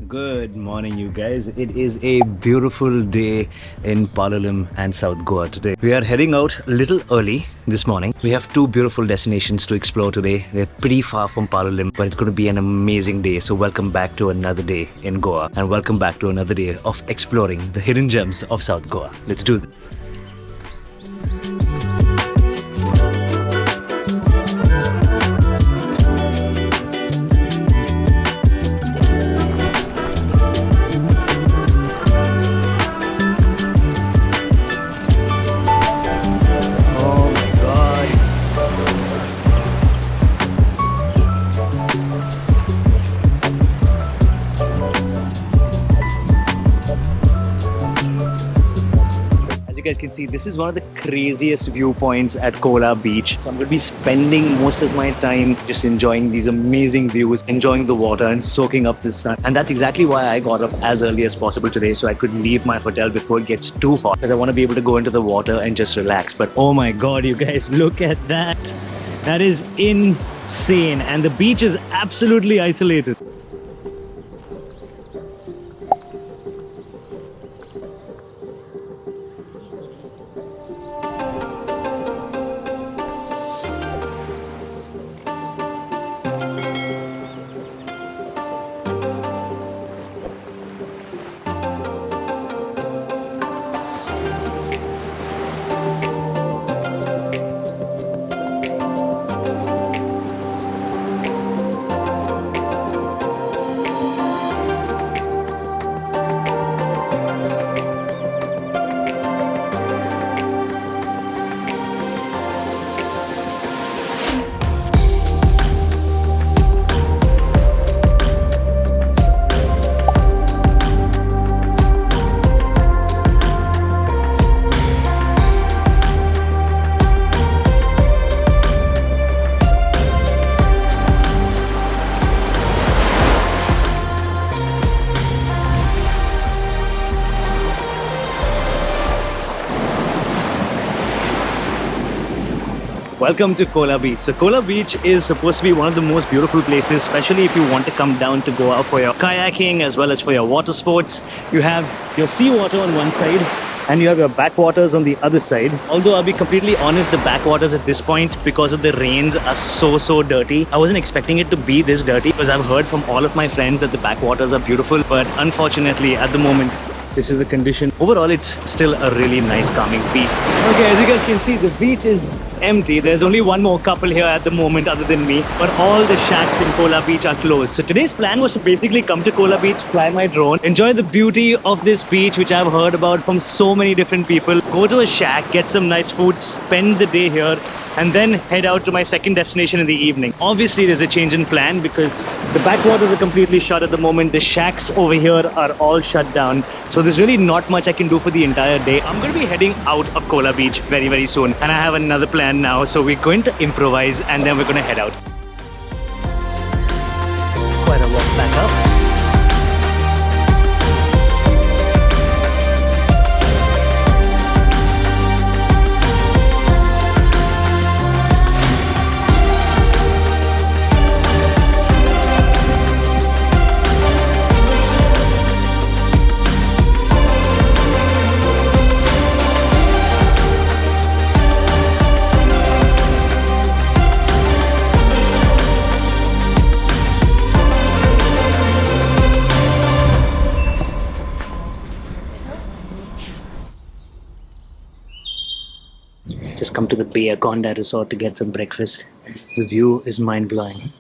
Good morning, you guys. It is a beautiful day in Palolem and South Goa today. We are heading out a little early this morning. We have two beautiful destinations to explore today. They're pretty far from Palolem, but it's going to be an amazing day. So welcome back to another day in Goa and welcome back to another day of exploring the hidden gems of South Goa. Let's do this. You guys can see this is one of the craziest viewpoints at Kola Beach. So I'm going to be spending most of my time just enjoying these amazing views, enjoying the water and soaking up the sun. And that's exactly why I got up as early as possible today, so I could leave my hotel before it gets too hot, because I want to be able to go into the water and just relax. But oh my god, you guys, look at that. That is insane, and the beach is absolutely isolated. Welcome to Kola Beach. So Kola Beach is supposed to be one of the most beautiful places, especially if you want to come down to Goa for your kayaking as well as for your water sports. You have your seawater on one side and you have your backwaters on the other side. Although I'll be completely honest, the backwaters at this point, because of the rains, are so dirty. I wasn't expecting it to be this dirty because I've heard from all of my friends that the backwaters are beautiful, but unfortunately at the moment this is the condition. Overall, it's still a really nice calming beach. Okay, as you guys can see, the beach is empty. There's only one more couple here at the moment other than me, but all the shacks in Kola Beach are closed. So today's plan was to basically come to Kola Beach, fly my drone, enjoy the beauty of this beach which I've heard about from so many different people, go to a shack, get some nice food, spend the day here, and then head out to my second destination in the evening. Obviously there's a change in plan because the backwaters are completely shut at the moment. The shacks over here are all shut down, so there's really not much I can do for the entire day. I'm going to be heading out of Kola Beach very soon, and I have another plan now, so we're going to improvise and then we're going to head out. Quite a walk back up. Just come to the Bay Aconda Resort to get some breakfast. The view is mind-blowing.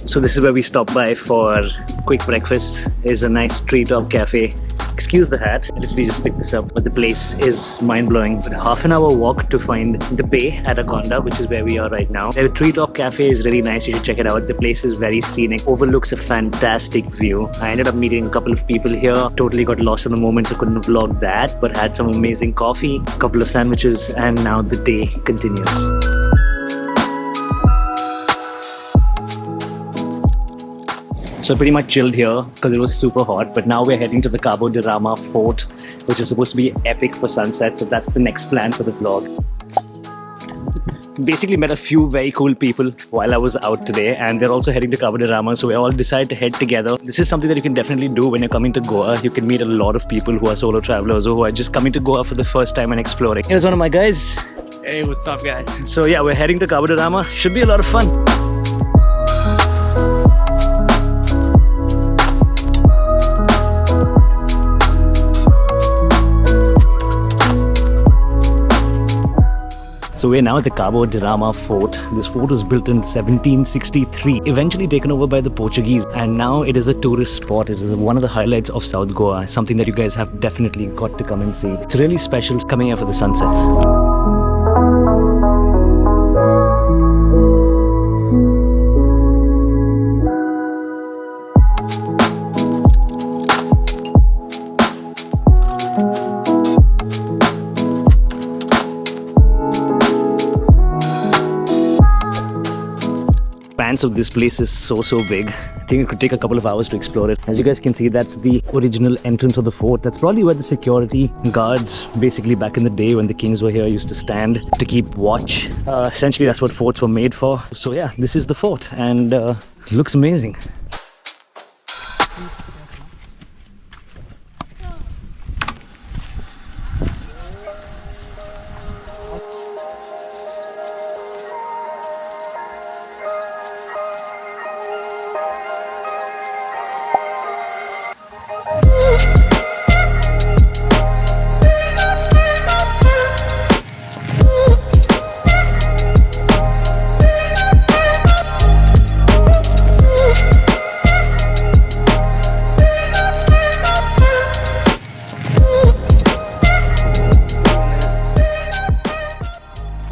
So this is where we stopped by for quick breakfast. It's a nice treetop cafe. Excuse the hat, I literally just picked this up, but the place is mind-blowing. But half an hour walk to find the bay at Aconda, which is where we are right now. The treetop cafe is really nice, you should check it out. The place is very scenic, overlooks a fantastic view. I ended up meeting a couple of people here, totally got lost in the moment, so couldn't vlog that, but had some amazing coffee, a couple of sandwiches, and now the day continues. So I pretty much chilled here because it was super hot. But now we're heading to the Cabo de Rama Fort, which is supposed to be epic for sunset. So that's the next plan for the vlog. Basically met a few very cool people while I was out today, and they're also heading to Cabo de Rama, so we all decided to head together. This is something that you can definitely do when you're coming to Goa. You can meet a lot of people who are solo travelers or who are just coming to Goa for the first time and exploring. Here's one of my guys. Hey, what's up, guys? So yeah, we're heading to Cabo de Rama. Should be a lot of fun. So we're now at the Cabo de Rama Fort. This fort was built in 1763, eventually taken over by the Portuguese, and now it is a tourist spot. It is one of the highlights of South Goa, something that you guys have definitely got to come and see. It's really special coming here for the sunsets. So this place is so big. I think it could take a couple of hours to explore it. As you guys can see, that's the original entrance of the fort. That's probably where the security guards, basically back in the day when the kings were here, used to stand to keep watch. Essentially that's what forts were made for. So yeah, this is the fort, and it looks amazing.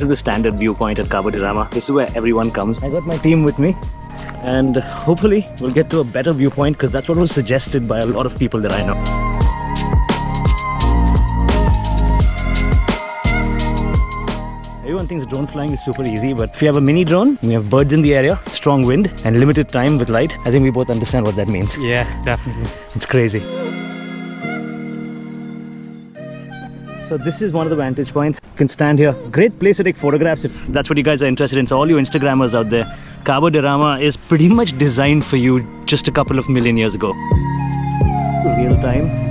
The standard viewpoint at Cabo de Rama. This is where everyone comes. I got my team with me, and hopefully we'll get to a better viewpoint because that's what was suggested by a lot of people that I know. Everyone thinks drone flying is super easy, but if you have a mini drone, we have birds in the area, strong wind, and limited time with light, I think we both understand what that means. Yeah, definitely. It's crazy. So this is one of the vantage points. You can stand here. Great place to take photographs if that's what you guys are interested in. So all you Instagrammers out there, Cabo de Rama is pretty much designed for you just a couple of million years ago. Real time.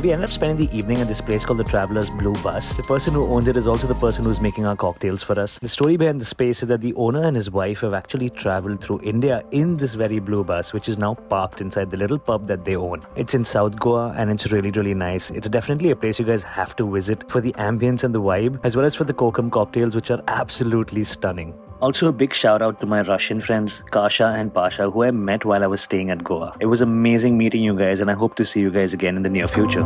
We ended up spending the evening at this place called the Traveler's Blue Bus. The person who owns it is also the person who's making our cocktails for us. The story behind the space is that the owner and his wife have actually traveled through India in this very blue bus, which is now parked inside the little pub that they own. It's in South Goa and it's really nice. It's definitely a place you guys have to visit for the ambience and the vibe, as well as for the kokum cocktails, which are absolutely stunning. Also, a big shout out to my Russian friends Kasha and Pasha, who I met while I was staying at Goa. It was amazing meeting you guys, and I hope to see you guys again in the near future.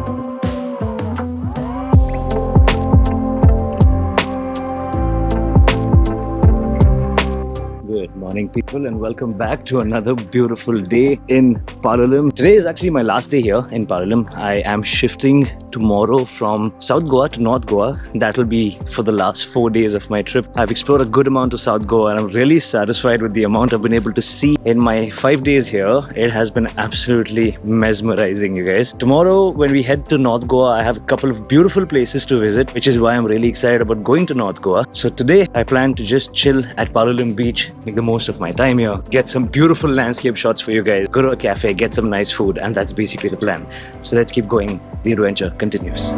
Good morning. morning, people, and welcome back to another beautiful day in Palolem. Today is actually my last day here in Palolem. I am shifting tomorrow from South Goa to North Goa. That will be for the last 4 days of my trip. I've explored a good amount of South Goa and I'm really satisfied with the amount I've been able to see in my 5 days here. It has been absolutely mesmerizing, you guys. Tomorrow, when we head to North Goa, I have a couple of beautiful places to visit, which is why I'm really excited about going to North Goa. So today, I plan to just chill at Palolem Beach, make the most of my time here, get some beautiful landscape shots for you guys, go to a cafe, get some nice food, and that's basically the plan. So let's keep going. The adventure continues.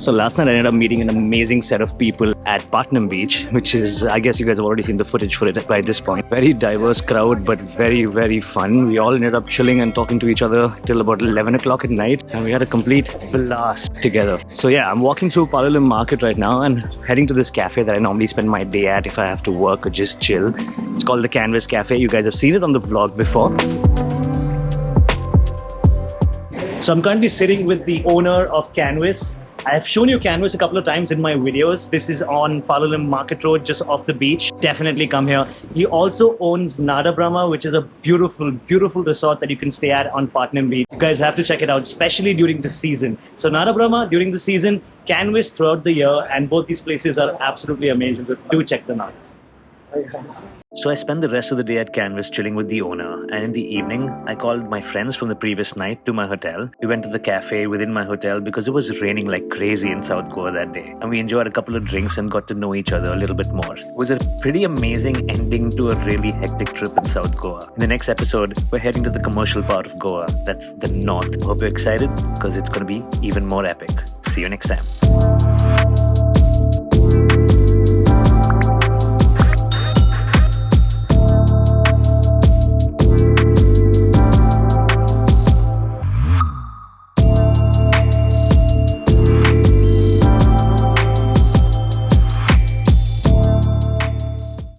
So last night I ended up meeting an amazing set of people at Patnam Beach, which is, I guess you guys have already seen the footage for it by this point. Very diverse crowd, but very, very fun. We all ended up chilling and talking to each other till about 11 o'clock at night, and we had a complete blast together. So yeah, I'm walking through Palolem Market right now and heading to this cafe that I normally spend my day at if I have to work or just chill. It's called the Canvas Cafe. You guys have seen it on the vlog before. So I'm currently sitting with the owner of Canvas. I have shown you Canvas a couple of times in my videos. This is on Palolem Market Road, just off the beach. Definitely come here. He also owns Nada Brahma, which is a beautiful, beautiful resort that you can stay at on Patnam Beach. You guys have to check it out, especially during the season. So Nada Brahma during the season, Canvas throughout the year, and both these places are absolutely amazing. So do check them out. So I spent the rest of the day at Canvas chilling with the owner, and in the evening I called my friends from the previous night to my hotel. We went to the cafe within my hotel because it was raining like crazy in South Goa that day, and we enjoyed a couple of drinks and got to know each other a little bit more. It was a pretty amazing ending to a really hectic trip in South Goa. In the next episode, we're heading to the commercial part of Goa, that's the north. Hope you're excited because it's going to be even more epic. See you next time.